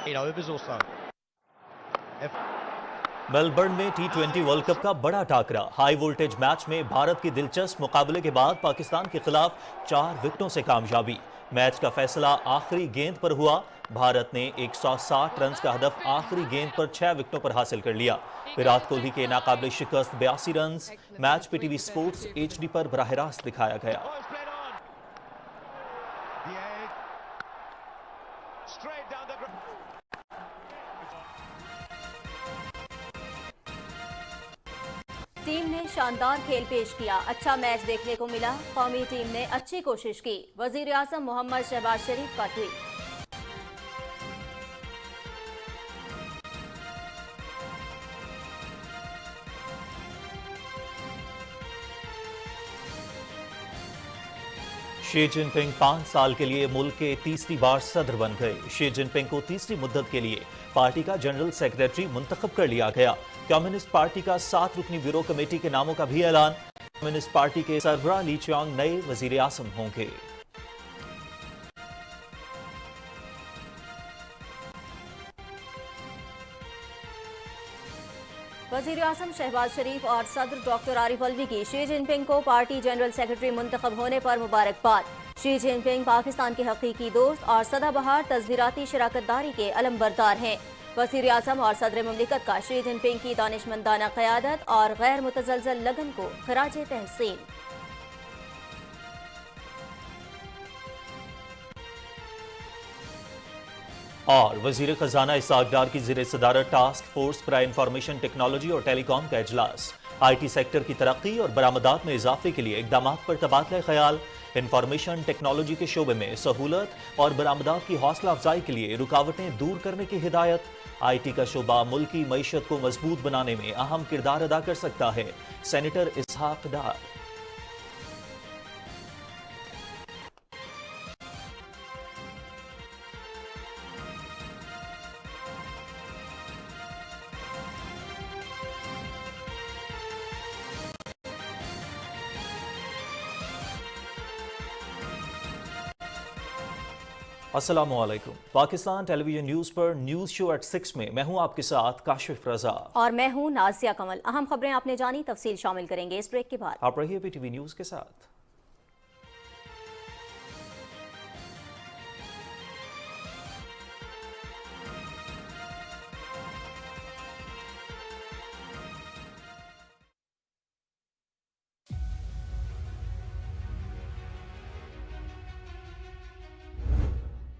overs or so. Melbourne में टी20 world cup का बड़ा टाकरा। हाई वोल्टेज मैच में भारत के दिलचस्प मुकाबले के बाद पाकिस्तान के खिलाफ 4 विकेटों से कामयाबी। मैच का फैसला आखिरी गेंद पर हुआ। भारत ने 160 रन का हदफ आखिरी गेंद पर 6 विकेटों पर हासिल कर लिया। विराट कोहली के नाकाबिले शिकस्त 82 run match PTV sports HD पर बराह रास्त दिखाया गया। टीम ने शानदार खेल पेश किया, अच्छा मैच देखने को मिला। कौमी टीम ने अच्छी कोशिश की। वजीर आजम मोहम्मद शहबाज शरीफ का ट्वीट। शी जिनपिंग 5 साल के लिए मुल्क के तीसरी बार सदर बन गए। शी जिनपिंग को तीसरी मुद्दत के लिए पार्टी का जनरल सेक्रेटरी मुंतखब कर लिया गया। कम्युनिस्ट पार्टी का 7 रुकनी ब्यूरो कमेटी के नामों का भी ऐलान। कम्युनिस्ट पार्टी के सरबराह ली चियांग नए वजीर आजम होंगे। वजीर आजम शहबाज शरीफ और सदर डॉक्टर आरिफ अलवी की शी जिनपिंग को पार्टी जनरल सेक्रेटरी मुंतखब होने पर मुबारकबाद। शी जिनपिंग पाकिस्तान के हकीकी दोस्त और सदाबहार तस्वीराती शराकतदारी के अलमबरदार हैं। वजीर आजम और सदर मुमलिकत का शी जिनपिंग की दानिशमंदाना क़यादत और गैर मुतज़लज़ल लगन को खराज तहसीन। और वजीर खजाना इसहाक डार की ज़ेर सदारत टास्क फोर्स पर इंफॉर्मेशन टेक्नोलॉजी और टेलीकॉम का इजलास। IT सेक्टर की तरक्की और बरामदात में इजाफे के लिए इक़दामात पर तबादला ख्याल। इंफॉर्मेशन टेक्नोलॉजी के शोबे में सहूलत और बरामदात की हौसला अफजाई के लिए रुकावटें दूर करने की हिदायत। IT का शोबा मुल्की मईशत को मजबूत बनाने में अहम किरदार अदा कर सकता है। सेनेटर इसहाक डार। अस्सलामुअलैकुम। पाकिस्तान टेलीविजन न्यूज पर न्यूज शो एट 6 में मैं हूं आपके साथ काशिफ रजा और मैं हूं नाज़िया कमल। अहम खबरें आपने जानी, तफसील शामिल करेंगे इस ब्रेक के बाद। आप रहिए PTV न्यूज के साथ।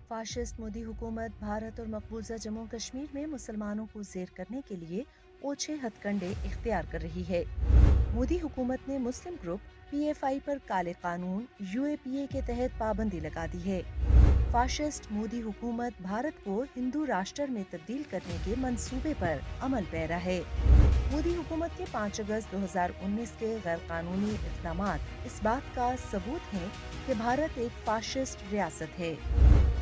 फाशिस्ट मोदी हुकूमत भारत और मकबूजा जम्मू कश्मीर में मुसलमानों को ज़ेर करने के लिए ओछे हथकंडे इख्तियार कर रही है। मोदी हुकूमत ने मुस्लिम ग्रुप PFI पर काले कानून UAPA के तहत पाबंदी लगा दी है। फाशिस्ट मोदी हुकूमत भारत को हिंदू राष्ट्र में तब्दील करने के मंसूबे पर अमल पैरा है। मोदी हुकूमत के 5 अगस्त 2019 के गैर कानूनी इक़दामात इस बात का सबूत हैं कि भारत एक फाशिस्ट रियासत है।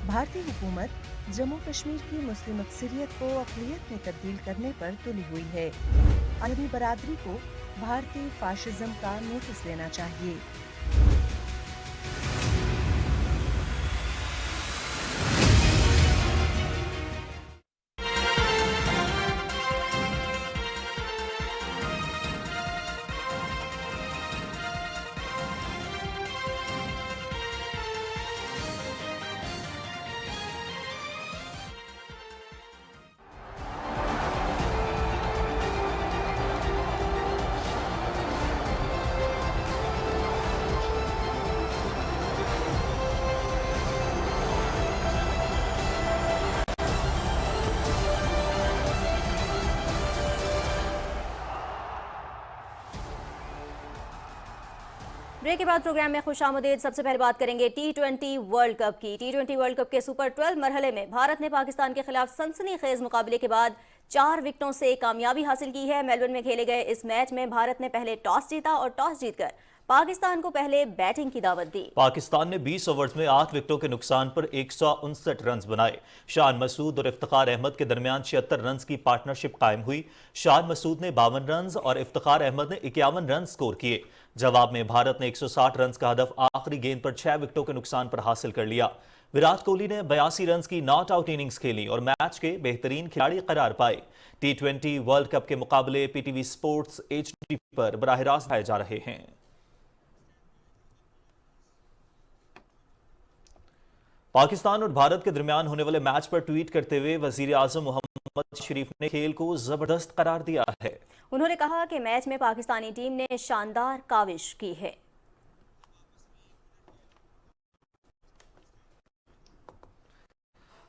भारतीय हुकूमत जम्मू कश्मीर की मुस्लिम अक्सरियत को अक़लियत में तब्दील करने पर तुली हुई है। अरबी बरादरी को भारतीय फाशिज्म का नोटिस लेना चाहिए। ब्रेक के बाद प्रोग्राम में खुशामदीद। सबसे पहले बात करेंगे T20 वर्ल्ड कप की। T20 वर्ल्ड कप के सुपर 12 मरहले में भारत ने पाकिस्तान के खिलाफ सनसनीखेज मुकाबले के बाद 4 विकेटों से कामयाबी हासिल की है। मेलबर्न में खेले गए इस मैच में भारत ने पहले टॉस जीता और टॉस जीतकर पाकिस्तान को पहले बैटिंग की दावत दी। पाकिस्तान ने 20 ओवर्स में 8 विकेटों के नुकसान पर 159 रन बनाए। शान मसूद और इफ्तिखार अहमद के दरमियान 76 रन की पार्टनरशिप कायम हुई। शान मसूद ने 52 रन और इफ्तिखार अहमद ने 51 रन स्कोर किए। जवाब में भारत ने 160 रन का हदफ आखिरी गेंद पर 6 विकेटों के नुकसान पर हासिल कर लिया। विराट कोहली ने 82 रन की नॉट आउट इनिंग्स खेली और मैच के बेहतरीन खिलाड़ी करार पाए। T20 वर्ल्ड कप के मुकाबले PTV स्पोर्ट्स HD पर बराह रास्त दिखाए जा रहे हैं। पाकिस्तान और भारत के दरमियान होने वाले मैच पर ट्वीट करते हुए वजीर आजम मोहम्मद शरीफ ने खेल को जबरदस्त करार दिया है। उन्होंने कहा कि मैच में पाकिस्तानी टीम ने शानदार काविश की है।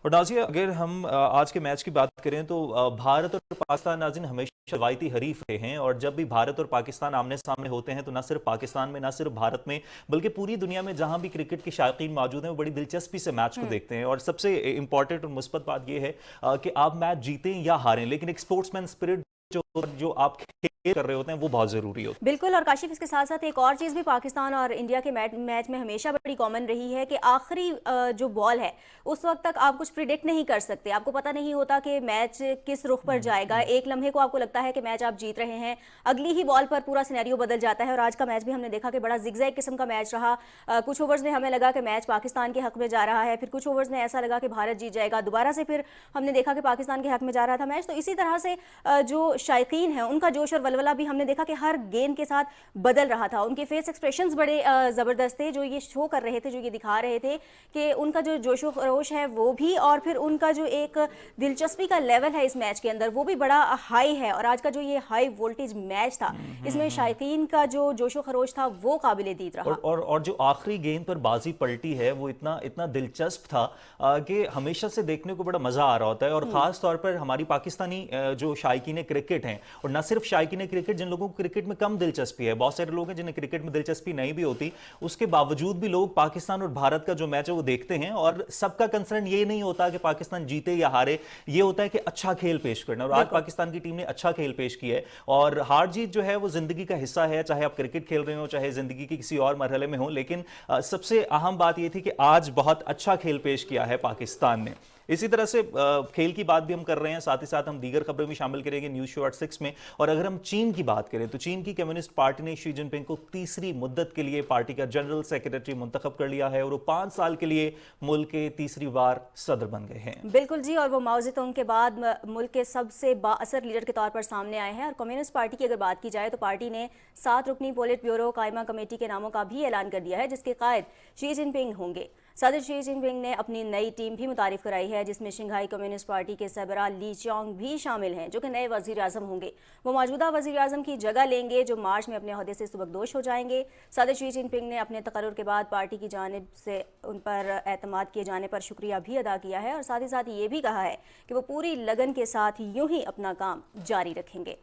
और नाज़िया, अगर हम आज के मैच की बात करें तो भारत और पाकिस्तान नाज़रीन हमेशा रवायती हरीफ रहे हैं, और जब भी भारत और पाकिस्तान आमने सामने होते हैं तो न सिर्फ पाकिस्तान में, न सिर्फ भारत में, बल्कि पूरी दुनिया में जहां भी क्रिकेट के शायकीन मौजूद हैं वो बड़ी दिलचस्पी से मैच को देखते हैं। और सबसे इंपॉर्टेंट और मुस्बत बात यह है कि आप मैच जीतें या हारें, लेकिन एक स्पोर्ट्समैन स्पिरिट जो आप खेल कर रहे होते हैं वो बहुत जरूरी होता है। बिल्कुल, और काशिफ इसके साथ साथ एक और चीज़ भी पाकिस्तान और इंडिया के मैच में हमेशा बड़ी कॉमन रही है कि आखिरी जो बॉल है उस वक्त तक आप कुछ प्रिडिक्ट नहीं कर सकते। आपको पता नहीं होता कि मैच किस रुख पर जाएगा। एक लम्हे को आपको लगता है कि मैच आप जीत रहे हैं, अगली ही बॉल पर पूरा सिनेरियो बदल जाता है। और आज का मैच भी हमने देखा कि बड़ा जिगजैग किस्म का मैच रहा। कुछ ओवर्स में हमें लगा कि मैच पाकिस्तान के हक में जा रहा है, फिर कुछ ओवर्स में ऐसा लगा कि भारत जीत जाएगा, दोबारा से फिर हमने देखा कि पाकिस्तान के हक में जा रहा था मैच। तो इसी तरह से जो शायकीन है उनका जोश और वलवला भी हमने देखा कि हर गेंद के साथ बदल रहा था। उनके फेस एक्सप्रेशंस बड़े ज़बरदस्त थे, जो ये शो कर रहे थे, जो ये दिखा रहे थे कि उनका जो जोशो खरोश है वो भी, और फिर उनका जो एक दिलचस्पी का लेवल है इस मैच के अंदर वो भी बड़ा हाई है। और आज का जो ये हाई वोल्टेज मैच था इसमें शायकीन का जो जोशो खरोश था वो काबिले दीद रहा। और जो आखिरी गेंद पर बाजी पलटी है वो इतना दिलचस्प था कि हमेशा से देखने को बड़ा मजा आ रहा होता है। और खास तौर पर हमारी पाकिस्तानी जो शायकीन क्रिकेट हैं, और न सिर्फ शायकीन क्रिकेट, जिन लोगों को क्रिकेट में कम दिलचस्पी है, बहुत सारे लोग हैं जिन्हें क्रिकेट में दिलचस्पी नहीं भी होती, उसके बावजूद भी लोग पाकिस्तान और भारत का जो मैच है वो देखते हैं। और सबका कंसर्न ये नहीं होता कि पाकिस्तान जीते या हारे, ये होता है कि अच्छा खेल पेश करना। और आज पाकिस्तान की टीम ने अच्छा खेल पेश किया है। और हार जीत जो है वो जिंदगी का हिस्सा है, चाहे आप क्रिकेट खेल रहे हो, चाहे जिंदगी के किसी और मरहले में हो। लेकिन सबसे अहम बात यह थी कि आज बहुत अच्छा खेल पेश किया है पाकिस्तान ने। इसी तरह से खेल की बात भी हम कर रहे हैं, साथ ही साथ हम दीगर खबरें भी शामिल करेंगे न्यूज़ शो 6 में। और अगर हम चीन की बात करें तो चीन की कम्युनिस्ट पार्टी ने शी जिनपिंग को तीसरी मुद्दत के लिए पार्टी का जनरल सेक्रेटरी मुंतखब कर लिया है, और वो 5 साल के लिए मुल्क के तीसरी बार सदर बन गए हैं। बिल्कुल जी, और वो माओ ज़ेडुंग के बाद मुल्क के सबसे बाअसर लीडर के तौर पर सामने आए हैं। और कम्युनिस्ट पार्टी की अगर बात की जाए तो पार्टी ने 7 रुकनी पोलिट ब्यूरो कायमा कमेटी के नामों का भी ऐलान कर दिया है, जिसके कायद शी जिनपिंग होंगे। सदर शी जिनपिंग ने अपनी नई टीम भी मुतारिफ कराई है, जिसमें शंघाई कम्युनिस्ट पार्टी के सरबराह ली चियांग भी शामिल हैं, जो कि नए वज़ीर आज़म होंगे। वो मौजूदा वज़ीर आज़म की जगह लेंगे, जो मार्च में अपने ओहदे से सुबकदोश हो जाएंगे। सदर शी जिनपिंग ने अपने तकर्रुर के बाद पार्टी की जानिब से उन पर एतमाद किए जाने पर शुक्रिया भी अदा किया है, और साथ ही साथ ये भी कहा है कि वो पूरी लगन के साथ यूं ही अपना काम जारी रखेंगे।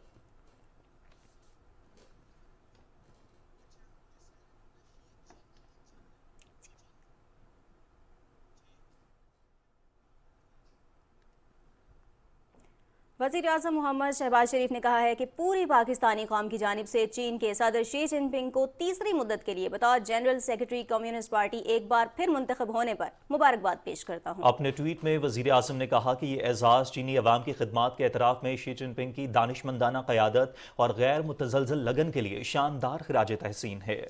वज़ीर आज़म मोहम्मद शहबाज शरीफ ने कहा है कि पूरी पाकिस्तानी कौम की जानिब से चीन के सदर शी जिनपिंग को तीसरी मुद्दत के लिए बतौर जनरल सेक्रेटरी कम्युनिस्ट पार्टी एक बार फिर मुंतखब होने पर मुबारकबाद पेश करता हूँ। अपने ट्वीट में वज़ीर आज़म ने कहा कि ये एजाज़ चीनी अवाम की खिदमात के एतराफ़ में शी जिनपिंग की दानिशमंदाना क़यादत और गैर मुतज़लज़ल लगन के लिए शानदार ख़िराज तहसीन है।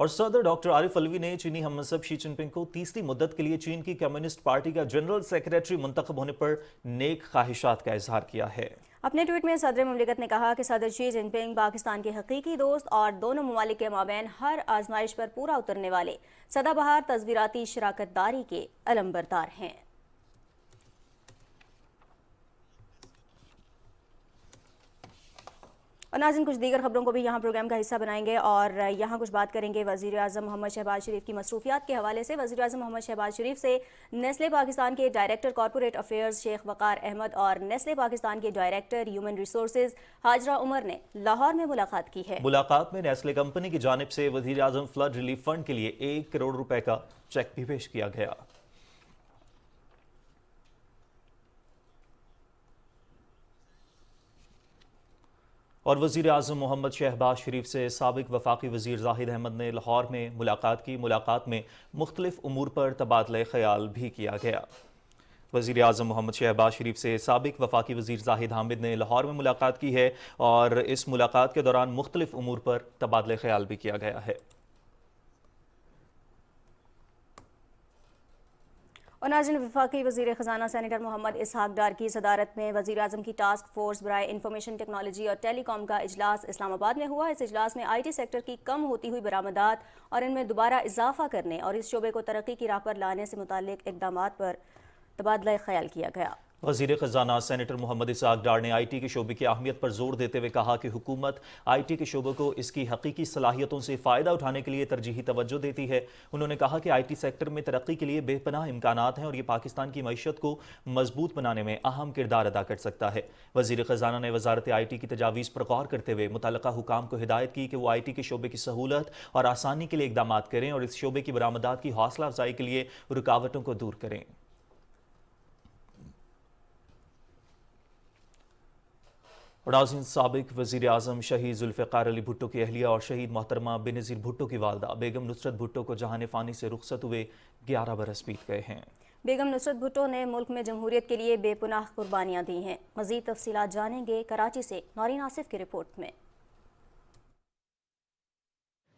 और सदर डॉक्टर आरिफ अलवी ने चीनी हमनसब शी जिनपिंग को तीसरी मुद्दत के लिए चीन की कम्युनिस्ट पार्टी का जनरल सेक्रेटरी मुंतखब होने पर नेक ख्वाहिशात का इजहार किया है। अपने ट्वीट में सदर मुमलिकत ने कहा कि सदर शी जिनपिंग पाकिस्तान के हकीकी दोस्त और दोनों ममालिक के माबैन हर आजमाइश पर पूरा उतरने वाले सदाबहार तस्वीराती शराकतदारी के अलमबरदार हैं। और नाज़रीन, कुछ दीगर खबरों को भी यहाँ प्रोग्राम का हिस्सा बनाएंगे, और यहाँ कुछ बात करेंगे वज़ीर आज़म मोहम्मद शहबाज शरीफ की मसरूफियात के हवाले से। वज़ीर आज़म मोहम्मद शहबाज शरीफ से नेस्ले पाकिस्तान के director corporate affairs Sheikh Waqar Ahmed और नेस्ले पाकिस्तान के director human resources Hajra Umar ने लाहौर में मुलाकात की है। मुलाकात में नेस्ले कंपनी की जानिब से वज़ीर आज़म फ्लड रिलीफ फंड के लिए 1 करोड़ रुपए का चेक भी पेश किया गया। اور وزیر اعظم محمد شہباز شریف سے سابق وفاقی وزیر زاہد احمد نے لاہور میں ملاقات کی۔ ملاقات میں مختلف امور پر تبادلہ خیال بھی کیا گیا۔ وزیر اعظم محمد شہباز شریف سے سابق وفاقی وزیر زاہد حامد نے لاہور میں ملاقات کی ہے اور اس ملاقات کے دوران مختلف امور پر تبادلہ خیال بھی کیا گیا ہے۔ اور ناظرین، وفاقی وزیر خزانہ سینیٹر محمد اسحاق ڈار کی صدارت میں وزیر اعظم کی ٹاسک فورس برائے انفارمیشن ٹیکنالوجی اور ٹیلی کام کا اجلاس اسلام آباد میں ہوا۔ اس اجلاس میں آئی ٹی سیکٹر کی کم ہوتی ہوئی برآمدات اور ان میں دوبارہ اضافہ کرنے اور اس شعبے کو ترقی کی راہ پر لانے سے متعلق اقدامات پر تبادلہ خیال کیا گیا۔ وزیر خزانہ سینیٹر محمد اسحاق ڈار نے آئی ٹی کے شعبے کی اہمیت پر زور دیتے ہوئے کہا کہ حکومت آئی ٹی کے شعبے کو اس کی حقیقی صلاحیتوں سے فائدہ اٹھانے کے لیے ترجیحی توجہ دیتی ہے۔ انہوں نے کہا کہ آئی ٹی سیکٹر میں ترقی کے لیے بے پناہ امکانات ہیں اور یہ پاکستان کی معیشت کو مضبوط بنانے میں اہم کردار ادا کر سکتا ہے۔ وزیر خزانہ نے وزارت آئی ٹی کی تجاویز پر غور کرتے ہوئے متعلقہ حکام کو ہدایت کی کہ وہ آئی ٹی کے شعبے کی سہولت اور آسانی کے لیے اقدامات کریں اور اس شعبے کی برآمدات کی حوصلہ افزائی کے لیے رکاوٹوں کو دور کریں۔ اور ناظرین، سابق وزیر اعظم شہید ذوالفقار علی بھٹو کی اہلیہ اور شہید محترمہ بینظیر بھٹو کی والدہ بیگم نصرت بھٹو کو جہان فانی سے رخصت ہوئے 11 برس بیت گئے ہیں۔ بیگم نصرت بھٹو نے ملک میں جمہوریت کے لیے بے پناہ قربانیاں دی ہیں۔ مزید تفصیلات جانیں گے کراچی سے نورین آصف کی رپورٹ میں۔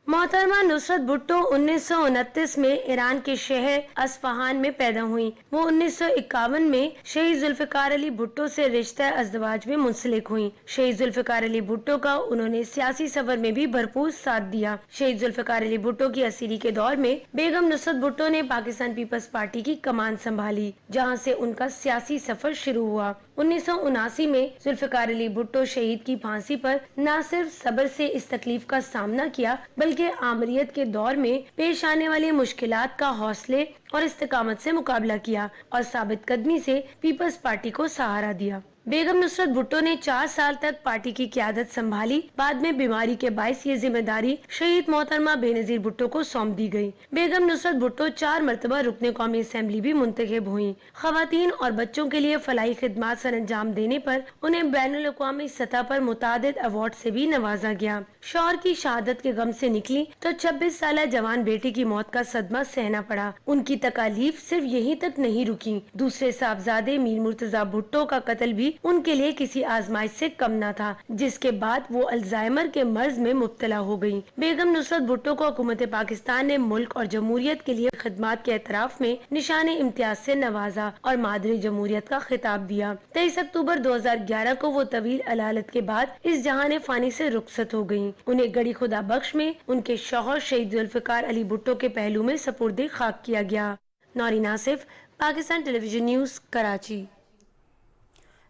محترمہ نصرت بھٹو 1929 میں ایران کے شہر اصفہان میں پیدا ہوئیں۔ وہ 1951 میں شہید ذوالفقار علی بھٹو سے رشتہ ازدواج میں منسلک ہوئیں۔ شہید ذوالفقار علی بھٹو کا انہوں نے سیاسی سفر میں بھی بھرپور ساتھ دیا۔ شہید ذوالفقار علی بھٹو کی اسیری کے دور میں بیگم نصرت بھٹو نے پاکستان پیپلز پارٹی کی کمان سنبھالی، جہاں سے ان کا سیاسی سفر شروع ہوا۔ 1979 میں ذوالفقار علی بھٹو شہید کی پھانسی پر نہ صرف صبر سے اس تکلیف کا سامنا کیا بلکہ آمریت کے دور میں پیش آنے والی مشکلات کا حوصلے اور استقامت سے مقابلہ کیا اور ثابت قدمی سے پیپلز پارٹی کو سہارا دیا۔ بیگم نصرت بھٹو نے 4 سال تک پارٹی کی قیادت سنبھالی۔ بعد میں بیماری کے باعث یہ ذمہ داری شہید محترمہ بینظیر بھٹو کو سونپ دی گئی۔ بیگم نصرت بھٹو 4 مرتبہ رکن قومی اسمبلی بھی منتخب ہوئیں۔ خواتین اور بچوں کے لیے فلاحی خدمات سر انجام دینے پر انہیں بین الاقوامی سطح پر متعدد ایوارڈ سے بھی نوازا گیا۔ شوہر کی شہادت کے غم سے نکلی تو 26 سالہ جوان بیٹی کی موت کا صدمہ سہنا پڑا۔ ان کی تکالیف صرف یہیں تک نہیں رکی، دوسرے صاحبزادے میر مرتضی بھٹو کا قتل بھی ان کے لیے کسی آزمائش سے کم نہ تھا، جس کے بعد وہ الزائمر کے مرض میں مبتلا ہو گئی۔ بیگم نصرت بھٹو کو حکومت پاکستان نے ملک اور جمہوریت کے لیے خدمات کے اعتراف میں نشان امتیاز سے نوازا اور مادر جمہوریت کا خطاب دیا۔ 23 اکتوبر 2011 کو وہ طویل علالت کے بعد اس جہان فانی سے رخصت ہو گئیں۔ انہیں گڑی خدا بخش میں ان کے شوہر شہید ذوالفقار علی بھٹو کے پہلو میں سپرد خاک کیا گیا۔ نورین آصف، پاکستان ٹیلی ویژن نیوز، کراچی۔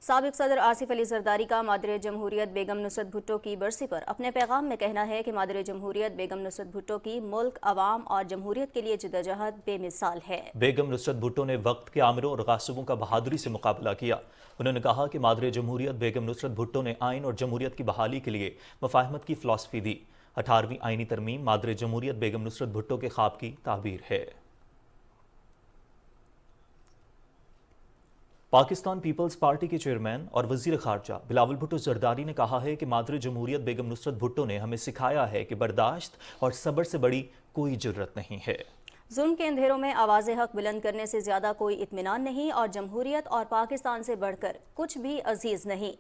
سابق صدر آصف علی زرداری کا مادر جمہوریت بیگم نصرت بھٹو کی برسی پر اپنے پیغام میں کہنا ہے کہ مادر جمہوریت بیگم نصرت بھٹو کی ملک، عوام اور جمہوریت کے لیے جدوجہد بے مثال ہے۔ بیگم نصرت بھٹو نے وقت کے آمروں اور غاصبوں کا بہادری سے مقابلہ کیا۔ انہوں نے کہا کہ مادر جمہوریت بیگم نصرت بھٹو نے آئین اور جمہوریت کی بحالی کے لیے مفاہمت کی فلسفی دی۔ 18ویں آئینی ترمیم مادر جمہوریت بیگم نصرت بھٹو کے خواب کی تعبیر ہے۔ پاکستان پیپلز پارٹی کے چیئرمین اور وزیر خارجہ بلاول بھٹو زرداری نے کہا ہے کہ مادر جمہوریت بیگم نصرت بھٹو نے ہمیں سکھایا ہے کہ برداشت اور صبر سے بڑی کوئی جرت نہیں ہے۔ ظلم کے اندھیروں میں آواز حق بلند کرنے سے زیادہ کوئی اطمینان نہیں اور جمہوریت اور پاکستان سے بڑھ کر کچھ بھی عزیز نہیں۔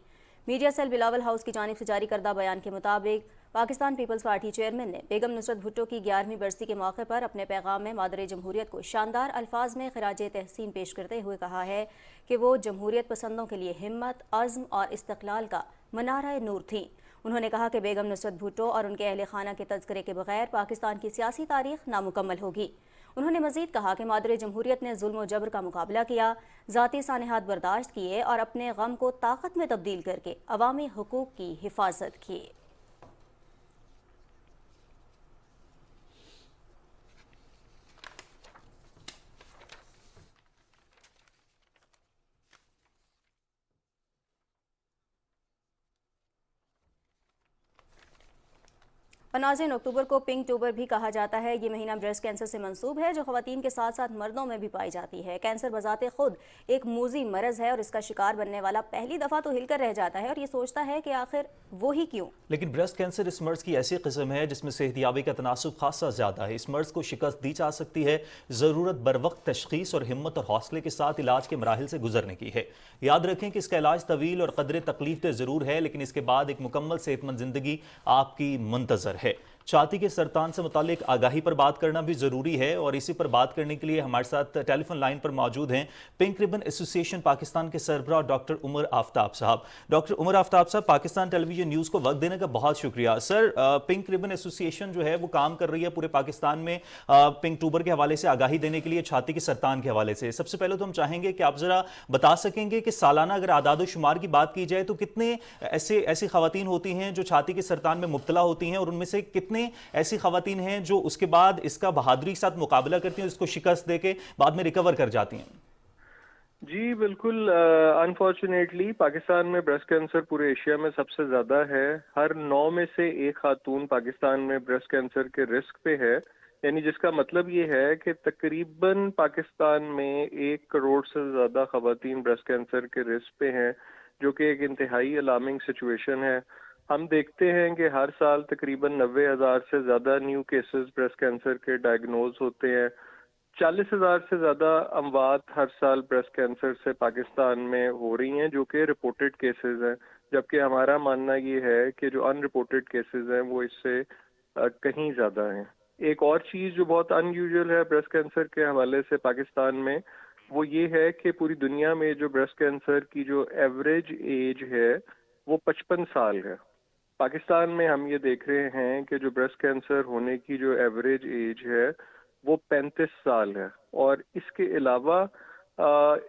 میڈیا سیل بلاول ہاؤس کی جانب سے جاری کردہ بیان کے مطابق پاکستان پیپلز پارٹی چیئرمین نے بیگم نصرت بھٹو کی 11ویں برسی کے موقع پر اپنے پیغام میں مادر جمہوریت کو شاندار الفاظ میں خراج تحسین پیش کرتے ہوئے کہا ہے کہ وہ جمہوریت پسندوں کے لیے ہمت، عزم اور استقلال کا منارہ نور تھیں۔ انہوں نے کہا کہ بیگم نصرت بھٹو اور ان کے اہل خانہ کے تذکرے کے بغیر پاکستان کی سیاسی تاریخ نامکمل ہوگی۔ انہوں نے مزید کہا کہ مادر جمہوریت نے ظلم و جبر کا مقابلہ کیا، ذاتی سانحات برداشت کیے اور اپنے غم کو طاقت میں تبدیل کر کے عوامی حقوق کی حفاظت کی۔ और नाज़रीन, अक्टूबर को पिंक टूबर भी कहा जाता है। ये महीना ब्रेस्ट कैंसर से मंसूब है जो ख़वातीन के साथ साथ मर्दों में भी पाई जाती है। कैंसर बजाते खुद एक मूजी मरज़ है और इसका शिकार बनने वाला पहली दफ़ा तो हिलकर रह जाता है और ये सोचता है कि आखिर वो ही क्यों। लेकिन ब्रेस्ट कैंसर इस मर्ज की ऐसी किस्म है जिसमें सेहतियाबी का तनासुब खासा ज़्यादा है। इस मर्ज को शिकस्त दी जा सकती है, ज़रूरत बर वक्त तशखीस और हिम्मत और हौसले के साथ इलाज के मराहिल से गुजरने की है। याद रखें कि इसका इलाज तवील और कदरे तकलीफ दे ज़रूर है, लेकिन इसके बाद एक मुकम्मल सेहतमंद ज़िंदगी आपकी मुंतज़र है। छाती के सरतान से मुतालिक आगाही पर बात करना भी ज़रूरी है और इसी पर बात करने के लिए हमारे साथ टेलीफोन लाइन पर मौजूद हैं पिंक रिबन एसोसिएशन पाकिस्तान के सरबराह डॉक्टर उमर आफ्ताब साहब। डॉक्टर उमर आफ्ताब साहब, पाकिस्तान टेलीविजन न्यूज़ को वक्त देने का बहुत शुक्रिया। सर, पिंक रिबन एसोसिएशन जो है वो काम कर रही है पूरे पाकिस्तान में पिंक टूबर के हवाले से आगाही देने के लिए, छाती के सरतान के हवाले से। सबसे पहले तो हम चाहेंगे कि आप ज़रा बता सकेंगे कि सालाना अगर आदाद शुमार की बात की जाए तो कितने ऐसी ख़वातीन होती हैं जो छाती के सरतान में मुब्तला होती हैं और उनमें से कितने ऐसी ख़वातीन हैं जो उसके बाद इसका बहादुरी के साथ मुकाबला करती हैं, इसको शिकस्त देके बाद में रिकवर कर जाती हैं? जी बिल्कुल, अनफॉर्चुनेटली पाकिस्तान में ब्रेस्ट कैंसर पूरे एशिया में सबसे ज़्यादा है। हर 9 में से एक खातून पाकिस्तान में ब्रेस्ट कैंसर के रिस्क पे है, यानी जिसका मतलब ये है कि तकरीबन पाकिस्तान में 1 करोड़ से ज़्यादा ख़वातीन ब्रेस्ट कैंसर के रिस्क पे हैं, जो कि एक इंतहाई अलार्मिंग सिचुएशन है। हम देखते हैं कि हर साल तकरीबन 90,000 से ज़्यादा न्यू केसेस ब्रेस्ट कैंसर के डायग्नोज होते हैं। 40,000 से ज़्यादा अमवात हर साल ब्रेस्ट कैंसर से पाकिस्तान में हो रही हैं, जो कि रिपोर्टेड केसेस हैं, जबकि हमारा मानना ये है कि जो अनरिपोर्टेड केसेस हैं वो इससे कहीं ज़्यादा हैं। एक और चीज़ जो बहुत अनयूजुअल है ब्रेस्ट कैंसर के हवाले से पाकिस्तान में, वो ये है कि पूरी दुनिया में जो ब्रेस्ट कैंसर की जो एवरेज एज है वो 55 साल है। पाकिस्तान में हम ये देख रहे हैं कि जो ब्रेस्ट कैंसर होने की जो एवरेज एज है वो 35 साल है। और इसके अलावा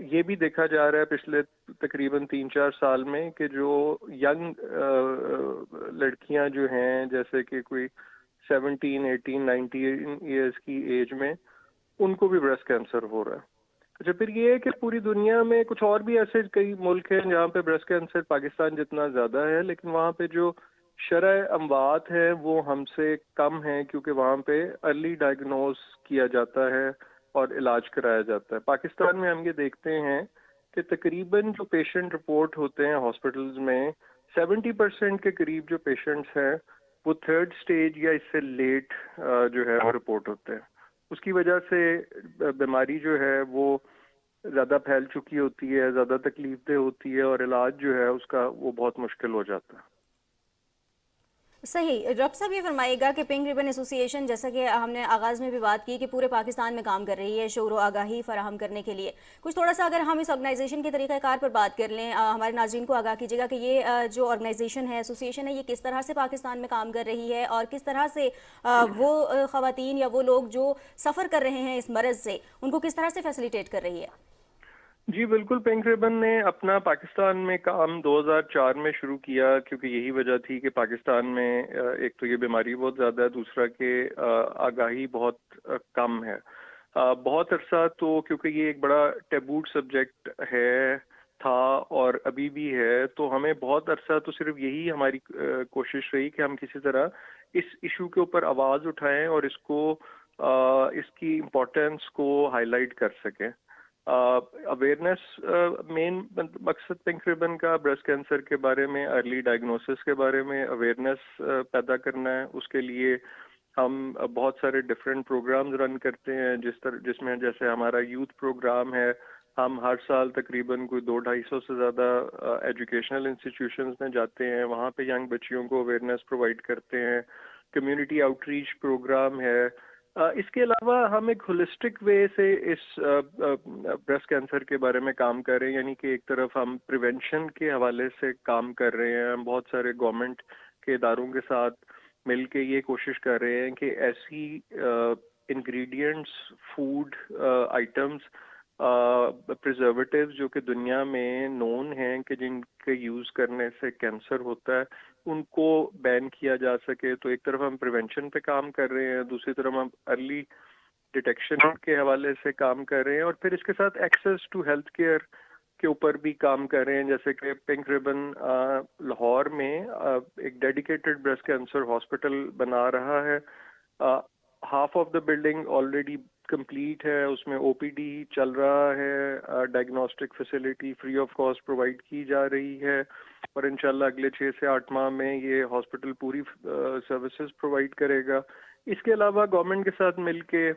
ये भी देखा जा रहा है पिछले तकरीबन 3-4 साल में कि जो यंग लड़कियां जो हैं, जैसे कि कोई 17, 18, 19 ईयर्स की एज में, उनको भी ब्रेस्ट कैंसर हो रहा है। अच्छा, फिर ये है कि पूरी दुनिया में कुछ और भी ऐसे कई मुल्क हैं जहाँ पे ब्रेस्ट कैंसर पाकिस्तान जितना ज़्यादा है, लेकिन वहाँ पे जो शरह अमवात है वो हमसे कम है, क्योंकि वहाँ पे अर्ली डायग्नोज किया जाता है और इलाज कराया जाता है। पाकिस्तान में हम ये देखते हैं कि तकरीबन जो पेशेंट रिपोर्ट होते हैं हॉस्पिटल्स में, 70% के करीब जो पेशेंट्स हैं वो 3rd स्टेज या इससे लेट जो है वो रिपोर्ट होते हैं। उसकी वजह से बीमारी जो है वो ज़्यादा फैल चुकी होती है, ज़्यादा तकलीफदेह होती है और इलाज जो है उसका वो बहुत मुश्किल हो जाता है। सही। डॉक्टर साहब, ये फरमाइएगा कि पिंक रिबन एसोसिएशन, जैसा कि हमने आगाज़ में भी बात की, कि पूरे पाकिस्तान में काम कर रही है शोर व आगाही फराहम करने के लिए। कुछ थोड़ा सा अगर हम इस ऑर्गेनाइजेशन के तरीक़ाकार पर बात कर लें, हमारे नाज़रीन को आगाह कीजिएगा कि ये जो ऑर्गेनाइजेशन है, एसोसिएशन है, ये किस तरह से पाकिस्तान में काम कर रही है और किस तरह से वो ख़वातीन या वो लोग जो सफ़र कर रहे हैं इस मरज़ से, उनको किस तरह से फैसिलिटेट कर रही है। जी बिल्कुल, पिंक रिबन ने अपना पाकिस्तान में काम 2004 में शुरू किया, क्योंकि यही वजह थी कि पाकिस्तान में एक तो ये बीमारी बहुत ज़्यादा है, दूसरा कि आगाही बहुत कम है। बहुत अरसा तो क्योंकि ये एक बड़ा टैबूड सब्जेक्ट है, था और अभी भी है, तो हमें बहुत अरसा तो सिर्फ यही हमारी कोशिश रही कि हम किसी तरह इस इशू के ऊपर आवाज़ उठाएं और इसको इसकी इम्पोर्टेंस को हाईलाइट कर सकें। अवेयरनेस मेन मकसद पिंक रिबन का ब्रेस्ट कैंसर के बारे में, अर्ली डायग्नोसिस के बारे में अवेयरनेस पैदा करना है। उसके लिए हम बहुत सारे डिफरेंट प्रोग्राम्स रन करते हैं, जिसमें जैसे हमारा यूथ प्रोग्राम है। हम हर साल तकरीबन कोई 200-250 से ज़्यादा एजुकेशनल इंस्टीट्यूशंस में जाते हैं, वहाँ पे यंग बच्चियों को अवेयरनेस प्रोवाइड करते हैं। कम्युनिटी आउटरीच प्रोग्राम है। इसके अलावा हम एक होलिस्टिक वे से इस ब्रेस्ट कैंसर के बारे में काम कर रहे हैं, यानी कि एक तरफ हम प्रिवेंशन के हवाले से काम कर रहे हैं। हम बहुत सारे गवर्नमेंट के इदारों के साथ मिल के ये कोशिश कर रहे हैं कि ऐसी इंग्रेडिएंट्स, फूड आइटम्स, प्रिजर्वेटिव्स जो कि दुनिया में नोन हैं कि जिनके यूज़ करने से कैंसर होता है, उनको बैन किया जा सके। तो एक तरफ हम प्रिवेंशन पे काम कर रहे हैं, दूसरी तरफ हम अर्ली डिटेक्शन के हवाले से काम कर रहे हैं, और फिर इसके साथ एक्सेस टू हेल्थ केयर کے اوپر بھی کام کر رہے ہیں، جیسے کہ پنک ریبن لاہور میں ایک ڈیڈیکیٹڈ بریسٹ کینسر ہاسپٹل بنا رہا ہے. Half of the building already complete ہے، اس میں او پی ڈی چل رہا ہے، diagnostic facility free of cost provide کی جا رہی ہے، اور انشاءاللہ اگلے 6 سے 8 ماہ میں یہ ہاسپٹل پوری سروسز پرووائڈ کرے گا. اس کے علاوہ گورنمنٹ کے ساتھ مل کے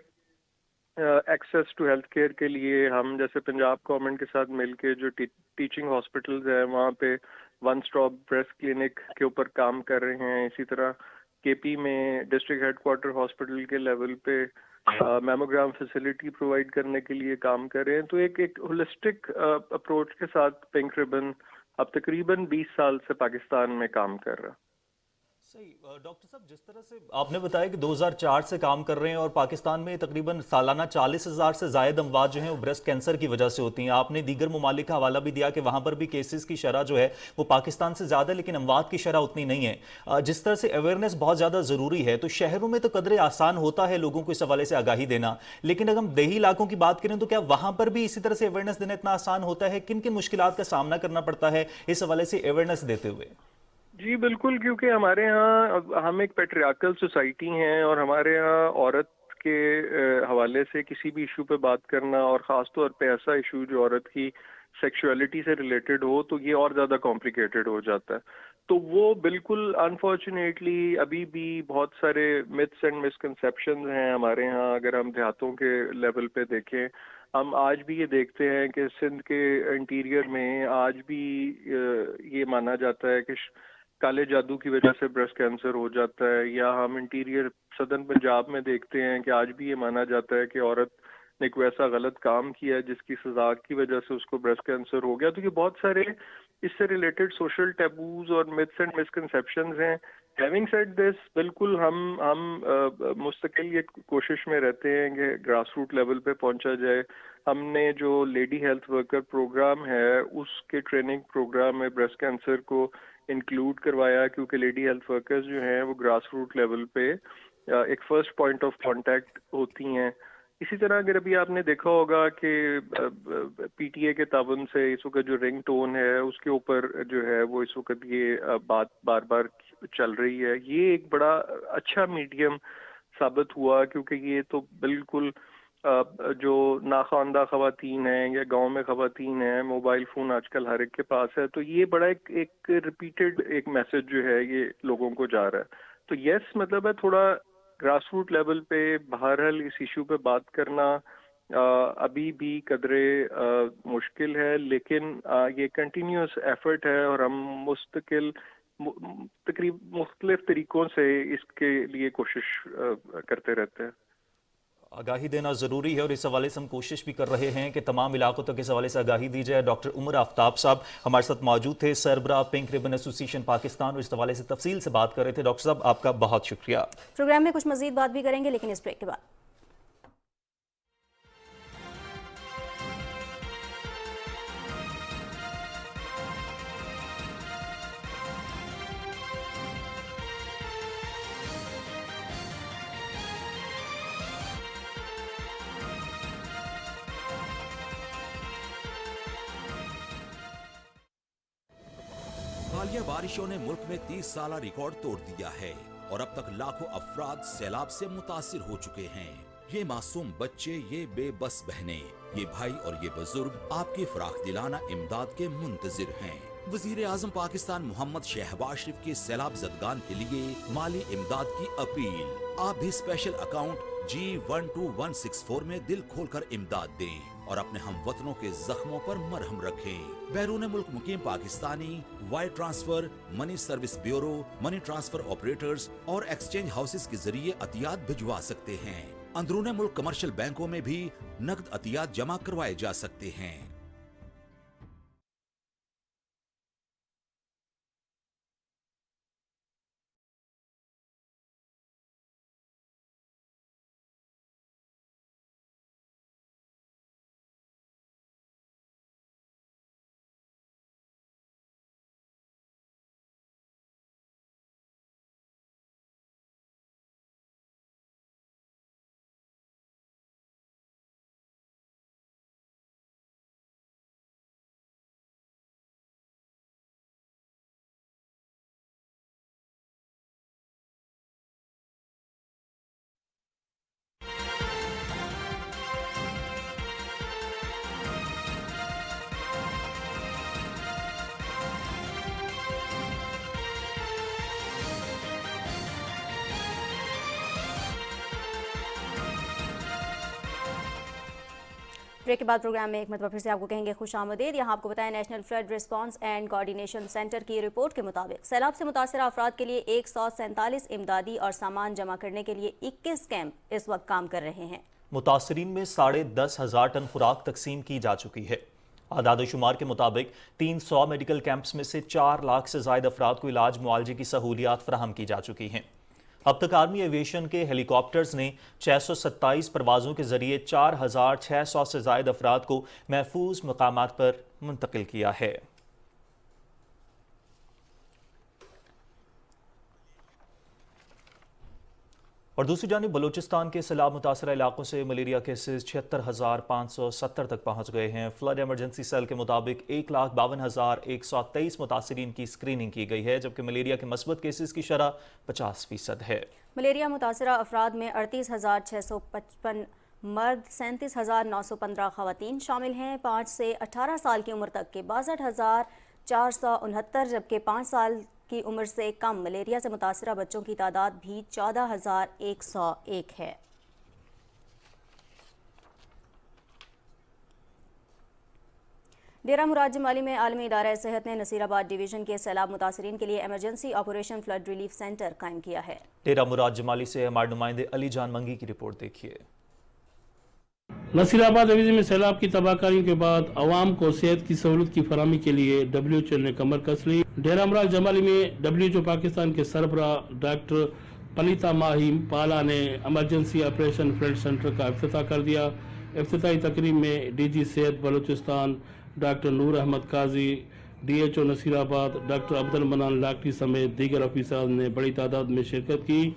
ایکسیس ٹو ہیلتھ کیئر کے لیے ہم جیسے پنجاب گورنمنٹ کے ساتھ مل کے جو ٹیچنگ ہاسپٹلز ہیں وہاں پہ ون اسٹاپ بریسٹ کلینک کے اوپر کام کر رہے ہیں. اسی طرح کے پی میں ڈسٹرکٹ ہیڈ کوارٹر ہاسپٹل کے لیول پہ میموگرام فیسلٹی پرووائڈ کرنے کے لیے کام کر رہے ہیں. تو ایک ہولسٹک اپروچ کے ساتھ پنک ریبن اب تقریباً 20 سال سے پاکستان میں کام کر رہا. صحیح ڈاکٹر صاحب، جس طرح سے آپ نے بتایا کہ 2004 سے کام کر رہے ہیں اور پاکستان میں تقریباً سالانہ 40,000 سے زائد اموات جو ہیں وہ بریسٹ کینسر کی وجہ سے ہوتی ہیں. آپ نے دیگر ممالک کا حوالہ بھی دیا کہ وہاں پر بھی کیسز کی شرح جو ہے وہ پاکستان سے زیادہ لیکن اموات کی شرح اتنی نہیں ہے. جس طرح سے اویئرنیس بہت زیادہ ضروری ہے تو شہروں میں تو قدرے آسان ہوتا ہے لوگوں کو اس حوالے سے آگاہی دینا، لیکن اگر ہم دیہی علاقوں کی بات کریں تو کیا وہاں پر بھی اسی طرح سے اویئرنیس دینا اتنا آسان ہوتا ہے؟ کن کن مشکلات کا سامنا کرنا پڑتا ہے اس حوالے سے اویئرنیس دیتے ہوئے؟ جی بالکل، کیونکہ ہمارے ہاں ہم ایک پیٹریارکل سوسائٹی ہیں، اور ہمارے ہاں عورت کے حوالے سے کسی بھی ایشو پہ بات کرنا، اور خاص طور پہ ایسا ایشو جو عورت کی سیکشولیٹی سے ریلیٹڈ ہو، تو یہ اور زیادہ کمپلیکیٹڈ ہو جاتا ہے. تو وہ بالکل انفارچونیٹلی ابھی بھی بہت سارے متس اینڈ مسکنسیپشنز ہیں ہمارے ہاں. اگر ہم دیہاتوں کے لیول پہ دیکھیں، ہم آج بھی یہ دیکھتے ہیں کہ سندھ کے انٹیریئر میں آج بھی یہ مانا جاتا ہے کہ کالے جادو کی وجہ سے بریسٹ کینسر ہو جاتا ہے. یا ہم انٹیریئر صدرن پنجاب میں دیکھتے ہیں کہ آج بھی یہ مانا جاتا ہے کہ عورت نے کوئی ایسا غلط کام کیا جس کی سزا کی وجہ سے اس کو بریسٹ کینسر ہو گیا. تو یہ بہت سارے اس سے ریلیٹڈ سوشل ٹیبوز اور متس اینڈ مسکنسیپشنز ہیں. ہیونگ سیڈ دس، بالکل ہم مستقل یہ کوشش میں رہتے ہیں کہ گراس روٹ لیول پہ پہنچا جائے. ہم نے جو لیڈی ہیلتھ ورکر پروگرام ہے اس کے ٹریننگ پروگرام میں بریسٹ کینسر کو انکلوڈ کروایا، کیونکہ لیڈی ہیلتھ ورکرز جو ہیں وہ گراس روٹ لیول پہ ایک فرسٹ پوائنٹ آف کانٹیکٹ ہوتی ہیں. اسی طرح اگر ابھی آپ نے دیکھا ہوگا کہ پی ٹی اے کے تعاون سے اس وقت جو رنگ ٹون ہے اس کے اوپر جو ہے وہ اس وقت یہ بات بار بار چل رہی ہے. یہ ایک بڑا اچھا میڈیم ثابت ہوا، کیونکہ یہ تو بالکل جو ناخواندہ خواتین ہیں یا گاؤں میں خواتین ہیں، موبائل فون آج کل ہر ایک کے پاس ہے، تو یہ بڑا ایک ریپیٹڈ ایک میسج جو ہے یہ لوگوں کو جا رہا ہے. تو یس، مطلب ہے تھوڑا گراس روٹ لیول پہ بہرحال اس ایشو پہ بات کرنا ابھی بھی قدرے مشکل ہے، لیکن یہ کنٹینیوس ایفرٹ ہے، اور ہم مستقل مختلف طریقوں سے اس کے لیے کوشش کرتے رہتے ہیں. آگاہی دینا ضروری ہے، اور اس حوالے سے ہم کوشش بھی کر رہے ہیں کہ تمام علاقوں تک اس حوالے سے آگاہی دی جائے. ڈاکٹر عمر آفتاب صاحب ہمارے ساتھ موجود تھے، سربراہ پنک ریبن ایسوسی ایشن پاکستان، اور اس حوالے سے تفصیل سے بات کر رہے تھے. ڈاکٹر صاحب آپ کا بہت شکریہ. پروگرام میں کچھ مزید بات بھی کریں گے لیکن اس بریک کے بعد. حالیہ بارشوں نے ملک میں 30 سالہ ریکارڈ توڑ دیا ہے اور اب تک لاکھوں افراد سیلاب سے متاثر ہو چکے ہیں. یہ معصوم بچے، یہ بے بس بہنیں، یہ بھائی اور یہ بزرگ آپ کی فراخ دلانہ امداد کے منتظر ہیں. وزیر اعظم پاکستان محمد شہباز شریف کے سیلاب زدگان کے لیے مالی امداد کی اپیل. آپ بھی اسپیشل اکاؤنٹ G12164 میں دل کھول کر امداد دیں اور اپنے ہم وطنوں کے زخموں پر مرہم رکھیں. بیرون ملک مقیم Pakistani wire transfer, money service bureau, money transfer operators اور ایکسچینج ہاؤسز کے ذریعے عطیات بھجوا سکتے ہیں. اندرون ملک کمرشل بینکوں میں بھی نقد عطیات جمع کروائے جا سکتے ہیں. ब्रेक के बाद प्रोग्राम में एक मरतबा फिर से आपको कहेंगे खुश आमदीद। यहाँ आपको बताया national flood response and coordination centre की रिपोर्ट के मुताबिक सैलाब से मुतासर अफराद के लिए 147 इमदादी और सामान जमा करने के लिए 21 कैंप इस वक्त काम कर रहे हैं। मुतासरीन में 10,500 टन खुराक तकसीम की जा चुकी है। आदाद शुमार के मुताबिक 300 मेडिकल कैंप्स में से 4 लाख से ज्यादा अफराद को इलाज मुआलजे की सहूलियात फराहम की जा चुकी हैं। अब तक आर्मी एविएशन के हेलीकॉप्टर्स ने 627 परवाज़ों के जरिए 4,600 से ज्यादा अफराद को महफूज मकामात पर मुंतकिल किया है। और दूसरी जानिब बलूचिस्तान के सैलाब मुतासरा इलाकों से मलेरिया केसेस 76,570 तक पहुंच गए हैं। फ्लड इमरजेंसी सेल के मुताबिक 1,52,123 मुतासरीन की स्क्रीनिंग की गई है, जबकि मलेरिया के मस्बत केसेस की शरह 50% है। मलेरिया मुतासरा अफराद में 38,655 मर्द, 37,915 खवातीन शामिल हैं। 5 से 18 साल की उम्र तक के 62,469, जबकि 5 साल की उम्र से कम मलेरिया से मुतासरा बच्चों की तादाद भी 14,101 है। डेरा मुराद जमाली में आलमी इदारा सेहत ने नसीराबाद डिवीजन के सैलाब मुतासरीन के लिए emergency operation flood relief centre कायम किया है। डेरा मुराद जमाली से हमारे नुमाइंदे अली जान मंगी की रिपोर्ट देखिए। नसीराबाद डिवीजन में सैलाब की तबाहकारियों के बाद आवाम को सेहत की सहूलत की फराहमी के लिए WHO ने कमर कस ली। डेरा मुराद जमाली में WHO पाकिस्तान के सरबराह डॉक्टर पलिता माहिम पाला ने इमरजेंसी ऑपरेशन फ्लड सेंटर का इफ्तिताह कर दिया। इफ्तिताही तकरीब में DG सेहत बलूचिस्तान डॉक्टर नूर अहमद काजी, DHO नसीराबाद डॉक्टर अब्दुल मनान लाकटी समेत दीगर अफसरान ने बड़ी तादाद में शिरकत की।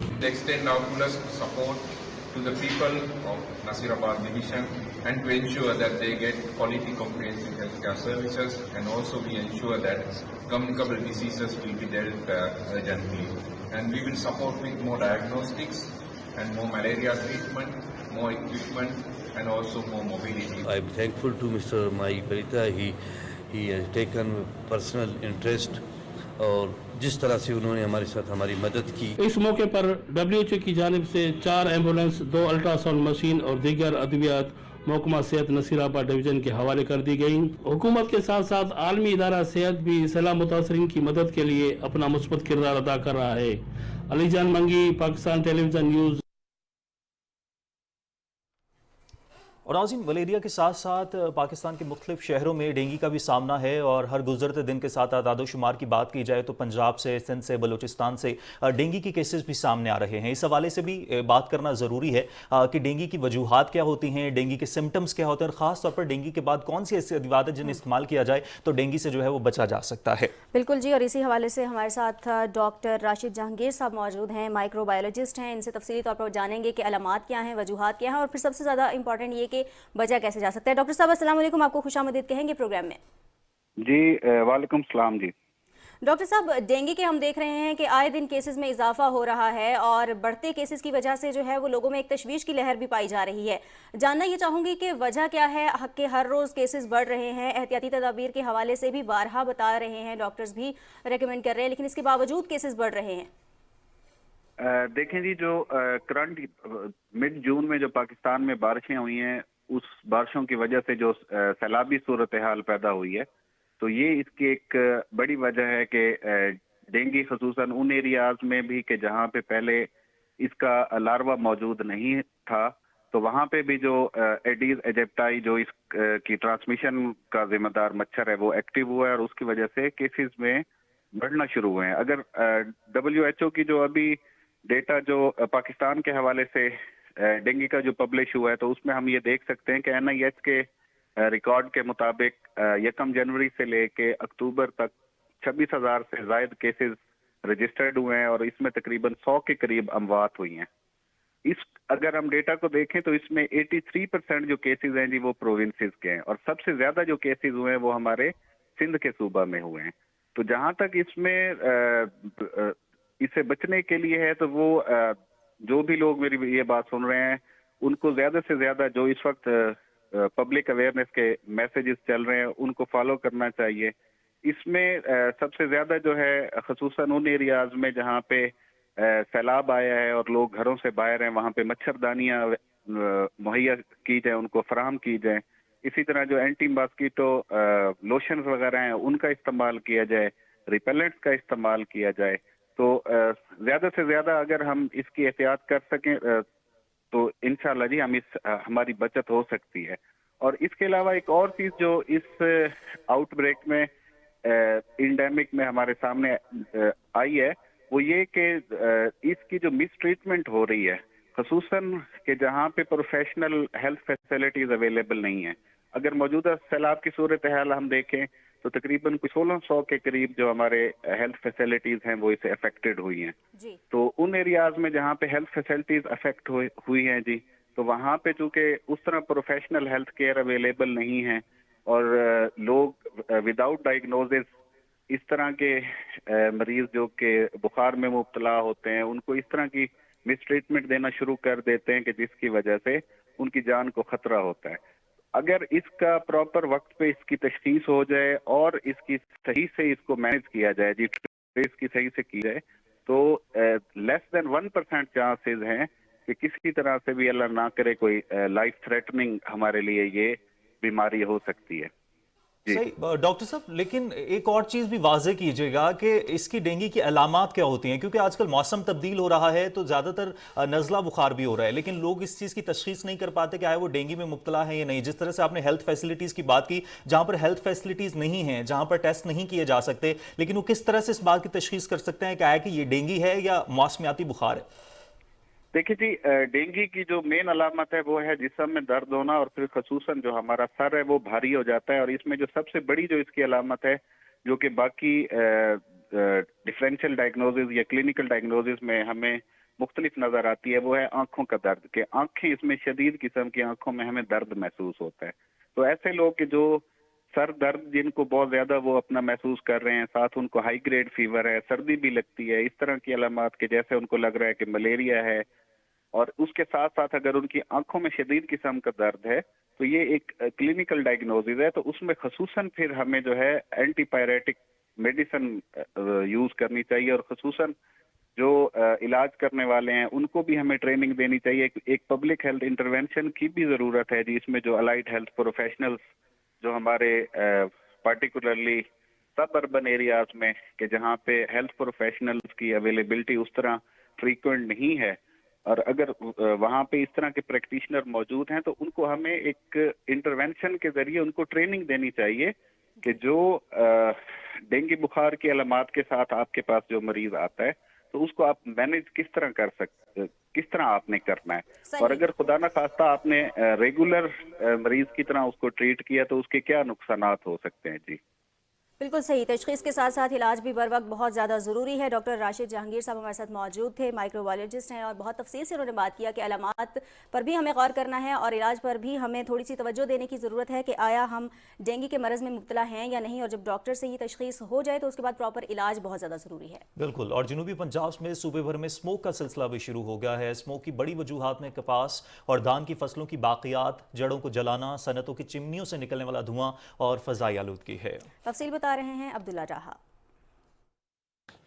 to the people of Nasirabad division and to ensure that they get quality comprehensive healthcare services, and also we ensure that communicable diseases will be dealt urgently, and we will support with more diagnostics and more malaria treatment, more equipment and also more mobility. I am thankful to Mr. Mai Parita. He has taken personal interest और जिस तरह से उन्होंने हमारे साथ हमारी मदद की। इस मौके पर WHO की जानिब से 4 एम्बुलेंस, 2 अल्ट्रासाउंड मशीन और दीगर अद्वियात महकमा सेहत नसीराबाद डिवीजन के हवाले कर दी गई। हुकूमत के साथ साथ आलमी इदारा सेहत भी सैलाब मुतासरीन की मदद के लिए अपना मुस्बत किरदार अदा कर रहा है। अली जान मंगी, पाकिस्तान टेलीविजन न्यूज़। और नाज़रीन, मलेरिया के साथ साथ पाकिस्तान के मुख्तलिफ शहरों में डेंगू का भी सामना है, और हर गुजरते दिन के साथ आदाद शुमार की बात की जाए तो पंजाब से, सिंध से, बलूचिस्तान से डेंगू के केसेस भी सामने आ रहे हैं। इस हवाले से भी बात करना ज़रूरी है कि डेंगू की वजूहात क्या होती हैं, डेंगू के सिम्टम्स क्या होते हैं, और ख़ास तौर पर डेंगू के बाद कौन सी ऐसी अद्वियात है जिन्हें इस्तेमाल किया जाए तो डेंगू से जो है वो बचा जा सकता है। बिल्कुल जी, और इसी हवाले से हमारे साथ डॉक्टर राशिद जहांगीर साहब मौजूद हैं, माइक्रोबायोलॉजिस्ट हैं। इनसे तफसीली तौर पर जानेंगे कि अलामात क्या हैं, वजूहात क्या हैं, और फिर सबसे ज़्यादा इंपॉर्टेंट ये कि बचा कैसे जा सकता है। डॉक्टर साहब अस्सलाम वालेकुम, आपको खुशामदीद कहेंगे प्रोग्राम में। जी वालेकुम सलाम जी। डॉक्टर साहब, डेंगू के हम देख रहे हैं कि आए दिन केसेस में इजाफा हो रहा है, और बढ़ते केसेस की वजह से जो है वो लोगों में एक तशवीश की लहर भी पाई जा रही है। जानना ये चाहूंगी कि वजह क्या है कि हर रोज़ केसेस बढ़ रहे हैं। एहतियाती तदाबीर के हवाले से भी बारहा बता रहे हैं, डॉक्टर्स भी रेकमेंड कर रहे हैं, लेकिन इसके बावजूद केसेस बढ़ रहे हैं। देखें जी, जो करंट मिड जून में जो पाकिस्तान में बारिशें हुई हैं, उस बारिशों की वजह से जो सैलाबी सूरत हाल पैदा हुई है, तो ये इसकी एक बड़ी वजह है कि डेंगू खसूसन उन एरियाज में भी कि जहाँ पे पहले इसका लार्वा मौजूद नहीं था, तो वहाँ पे भी जो एडीज एजिप्टाई जो इस की ट्रांसमिशन का जिम्मेदार मच्छर है वो एक्टिव हुआ है, और उसकी वजह से केसेस में बढ़ना शुरू हुए हैं। अगर WHO की जो अभी डेटा जो पाकिस्तान के हवाले से डेंगू का जो पब्लिश हुआ है, तो उसमें हम ये देख सकते हैं कि NIH के रिकॉर्ड के मुताबिक 1 जनवरी से लेके अक्टूबर तक 26,000 से ज्यादा केसेस रजिस्टर्ड हुए हैं, और इसमें तकरीबन 100 के करीब अमवात हुई हैं। अगर हम डेटा को देखें तो इसमें 83% जो केसेस हैं जी वो प्रोविंसेस के हैं, और सबसे ज्यादा जो केसेस हुए हैं वो हमारे सिंध के सूबा में हुए हैं। तो जहां तक इसमें इससे बचने के लिए है, तो वो जो भी लोग मेरी ये बात सुन रहे हैं, उनको ज्यादा से ज्यादा जो इस वक्त पब्लिक अवेयरनेस के मैसेजेस चल रहे हैं उनको फॉलो करना चाहिए। इसमें सबसे ज्यादा जो है खसूसन उन एरियाज में जहाँ पे सैलाब आया है और लोग घरों से बाहर हैं, वहाँ पे मच्छरदानियाँ मुहैया की जाए, उनको फराहम की जाए। इसी तरह जो एंटी मॉस्किटो लोशंस वगैरह हैं उनका इस्तेमाल किया जाए, रिपेलेंट्स का इस्तेमाल किया जाए। तो ज़्यादा से ज़्यादा अगर हम इसकी एहतियात कर सकें तो इंशाल्लाह जी हमारी बचत हो सकती है। और इसके अलावा एक और चीज़ जो इस आउटब्रेक में इंडेमिक में हमारे सामने आई है वो ये कि इसकी जो मिस ट्रीटमेंट हो रही है, खसूसन कि जहाँ पे प्रोफेशनल हेल्थ फैसिलिटीज अवेलेबल नहीं है। अगर मौजूदा सैलाब की सूरत हाल हम देखें तो तकरीबन कुछ 1600 के करीब जो हमारे हेल्थ फैसिलिटीज हैं वो इससे अफेक्टेड हुई हैं। तो उन एरियाज में जहाँ पे हेल्थ फैसिलिटीज अफेक्ट हुई हैं जी, तो वहाँ पे चूंकि उस तरह प्रोफेशनल हेल्थ केयर अवेलेबल नहीं है और लोग विदाउट डायग्नोसिस इस तरह के मरीज जो कि बुखार में मुब्तला होते हैं उनको इस तरह की मिस ट्रीटमेंट देना शुरू कर देते हैं कि जिसकी वजह से उनकी जान को खतरा होता है। अगर इसका प्रॉपर वक्त पे इसकी तशखीस हो जाए और इसकी सही से इसको मैनेज किया जाए जी, ट्रेस की सही से की जाए, तो लेस देन 1% चांसेस हैं कि किसी तरह से भी अल्लाह ना करे कोई लाइफ थ्रेटनिंग हमारे लिए ये बीमारी हो सकती है। सही डॉक्टर साहब, लेकिन एक और चीज भी वाज़ेह कीजिएगा कि इसकी डेंगू की अलामात क्या होती हैं, क्योंकि आजकल मौसम तब्दील हो रहा है तो ज्यादातर नज़ला बुखार भी हो रहा है, लेकिन लोग इस चीज की तशखीस नहीं कर पाते कि आए वो डेंगू में मुब्तला है या नहीं। जिस तरह से आपने हेल्थ फैसिलिटीज की बात की, जहां पर हेल्थ फैसिलिटीज नहीं है, जहां पर टेस्ट नहीं किए जा सकते, लेकिन वो किस तरह से इस बात की तशखीस कर सकते हैं कि आए कि ये डेंगू है या मौसमियाती बुखार है? देखिए जी, डेंगू की जो मेन अलामत है वो है जिस्म में दर्द होना और फिर खसूसन जो हमारा सर है वो भारी हो जाता है। और इसमें जो सबसे बड़ी जो इसकी अलामत है जो कि बाकी डिफरेंशियल डायग्नोसिस या क्लिनिकल डायग्नोसिस में हमें मुख्तलिफ नजर आती है, वो है आंखों का दर्द। के आंखें इसमें शदीद किस्म की आंखों में हमें दर्द महसूस होता है। तो ऐसे लोग कि जो सर दर्द जिनको बहुत ज्यादा वो अपना महसूस कर रहे हैं, साथ उनको हाई ग्रेड फीवर है, सर्दी भी लगती है, इस तरह की अलामत के जैसे उनको लग रहा है कि मलेरिया है, और उसके साथ साथ अगर उनकी आंखों में शदीद किस्म का दर्द है तो ये एक क्लिनिकल डायग्नोसिस है। तो उसमें खसूसन फिर हमें जो है एंटीपायरेटिक मेडिसिन यूज करनी चाहिए, और खसूसन जो इलाज करने वाले हैं उनको भी हमें ट्रेनिंग देनी चाहिए। एक पब्लिक हेल्थ इंटरवेंशन की भी जरूरत है जी, इसमें जो अलाइड हेल्थ प्रोफेशनल्स जो हमारे पार्टिकुलरली सब अर्बन एरियाज में कि जहाँ पे हेल्थ प्रोफेशनल्स की अवेलेबिलिटी उस तरह फ्रीक्वेंट नहीं है, और अगर वहाँ पे इस तरह के प्रैक्टिशनर मौजूद हैं तो उनको हमें एक इंटरवेंशन के जरिए उनको ट्रेनिंग देनी चाहिए कि जो डेंगू बुखार की अलामात के साथ आपके पास जो मरीज आता है तो उसको आप मैनेज किस तरह कर सकते, किस तरह आपने करना है। और अगर खुदा न खास्ता आपने रेगुलर मरीज की तरह उसको ट्रीट किया तो उसके क्या नुकसानात हो सकते हैं जी। बिल्कुल सही। तशखीस के साथ साथ इलाज भी बर वक्त बहुत ज़्यादा ज़रूरी है। डॉक्टर राशिद जहांगीर साहब हमारे साथ मौजूद थे, माइक्रोबायोलॉजिस्ट हैं, और बहुत तफसील से उन्होंने बात किया कि अलामात पर भी हमें गौर करना है और इलाज पर भी हमें थोड़ी सी तवज्जो देने की ज़रूरत है कि आया हम डेंगू के मरज़ में मुब्तला हैं या नहीं, और जब डॉक्टर से ही तशखीस हो जाए तो उसके बाद प्रॉपर इलाज बहुत ज़्यादा ज़रूरी है। बिल्कुल। और जनूबी पंजाब में सूबे भर में स्मोक का सिलसिला भी शुरू हो गया है। स्मोक की बड़ी वजूहात में कपास और धान की फसलों की बाकियात, जड़ों को जलाना, सनतों की चिमनियों से निकलने वाला धुआं और फजाई आलूदगी है। तफसील बता रहे हैं अब्दुल्ला रहा।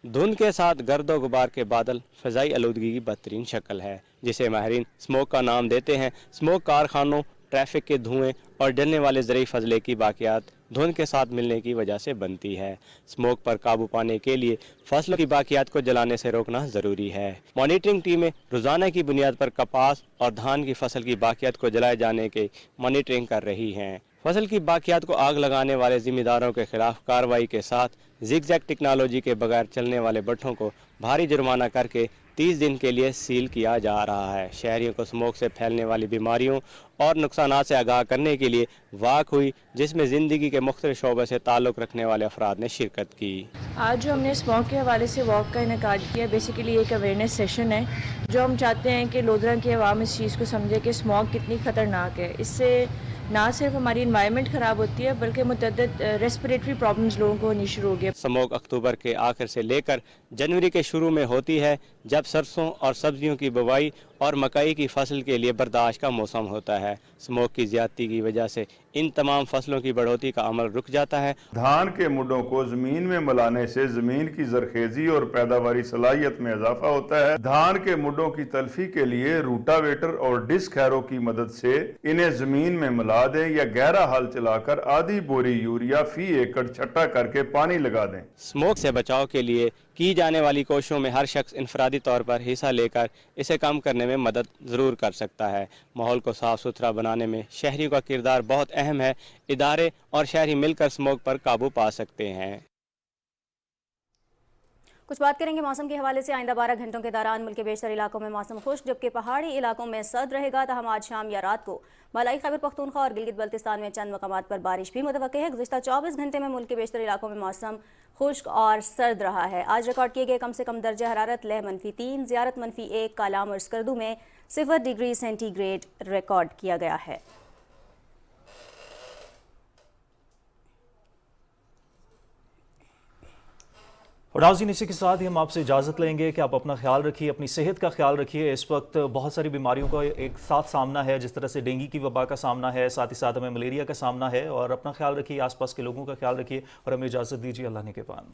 धुंध के साथ गर्द और गुबार के बादल फ़ज़ाई आलूदगी की बदतरीन शक्ल है, जिसे माहिरीन स्मोक का नाम देते हैं। स्मोक कारखानों, ट्रैफिक के धुएं और जलने वाले ज़रूरी फजले की बाकियात धुंध के साथ मिलने की वजह से बनती है। स्मोक पर काबू पाने के लिए फसलों की बाकियात को जलाने से रोकना ज़रूरी है। मॉनिटरिंग टीमें रोज़ाना की बुनियाद पर कपास और धान की फसल की बाकियात को जलाए जाने की मॉनिटरिंग कर रही हैं। फसल की बाकियात को आग लगाने वाले जिम्मेदारों के खिलाफ कार्रवाई के साथ जिगजैग टेक्नोलॉजी के बगैर चलने वाले भट्ठों को भारी जुर्माना करके 30 दिन के लिए सील किया जा रहा है। शहरियों को स्मोक से फैलने वाली बीमारियों और नुकसानात से आगाह करने के लिए वाक हुई, जिसमें ज़िंदगी के मुख्तलिफ शोबे से ताल्लुक़ रखने वाले अफराद ने शिरकत की। आज जो हमने स्मोक के हवाले से वॉक का इनेकाद किया, बेसिकली एक अवेयरनेस सेशन है जो हम चाहते हैं कि लोधरा की आवाम इस चीज़ को समझे कि स्मोक कितनी ख़तरनाक है। इससे ना सिर्फ हमारी इन्वायरमेंट ख़राब होती है बल्कि मुतअद्दिद रेस्पिरेटरी प्रॉब्लम्स लोगों को होनी शुरू हो गई। स्मोक अक्टूबर के आखिर से लेकर जनवरी के शुरू में होती है, जब सरसों और सब्जियों की बुवाई और मकई की फसल के लिए बर्दाश्त का मौसम होता है। स्मोक की ज़्यादती की वजह से इन तमाम फसलों की बढ़ोतरी का अमल रुक जाता है। धान के मुड्डों को जमीन में मिलाने से जमीन की जरखेजी और पैदावारी सलाहियत में इजाफा होता है। धान के मुड्डों की तल्फी के लिए रूटावेटर और डिस्क हैरो की मदद से इन्हें जमीन में मिला दें या गहरा हल चलाकर आधी बोरी यूरिया फी एकड़ छट्टा करके पानी लगा दें। स्मोक से बचाव के लिए की जाने वाली कोशिशों में हर शख्स इनफरादी तौर पर हिस्सा लेकर इसे कम करने में मदद ज़रूर कर सकता है। माहौल को साफ़ सुथरा बनाने में शहरियों का किरदार बहुत अहम है। इदारे और शहरी मिलकर स्मोक पर काबू पा सकते हैं। कुछ बात करेंगे मौसम के हवाले से। आइंदा 12 घंटों के दौरान मुल्क के बेशतर इलाकों में मौसम खुश्क, जबकि पहाड़ी इलाकों में सर्द रहेगा। तहम आज शाम या रात को मलाई खैबर पख्तूनख्वा और गिलगित बल्तिस्तान में चंद मकामात पर बारिश भी मुतवक्के है। गुज़िश्ता 24 घंटे में मुल्क के बेशतर इलाकों में मौसम खुश्क और सर्द रहा है। आज रिकॉर्ड किए गए कम से कम दर्जा हरारत लेह -3, ज़ियारत -1, कालाम और स्कर्दू में 0 डिग्री सेंटीग्रेड रिकॉर्ड किया गया है। और नाज़रीन, इसी के साथ ही हम आपसे इजाज़त लेंगे कि आप अपना ख्याल रखिए, अपनी सेहत का ख्याल रखिए। इस वक्त बहुत सारी बीमारियों का एक साथ सामना है, जिस तरह से डेंगू की वबा का सामना है, साथ ही साथ हमें मलेरिया का सामना है। और अपना ख्याल रखिए, आसपास के लोगों का ख्याल रखिए और हमें इजाज़त दीजिए। अल्लाह ने के पान।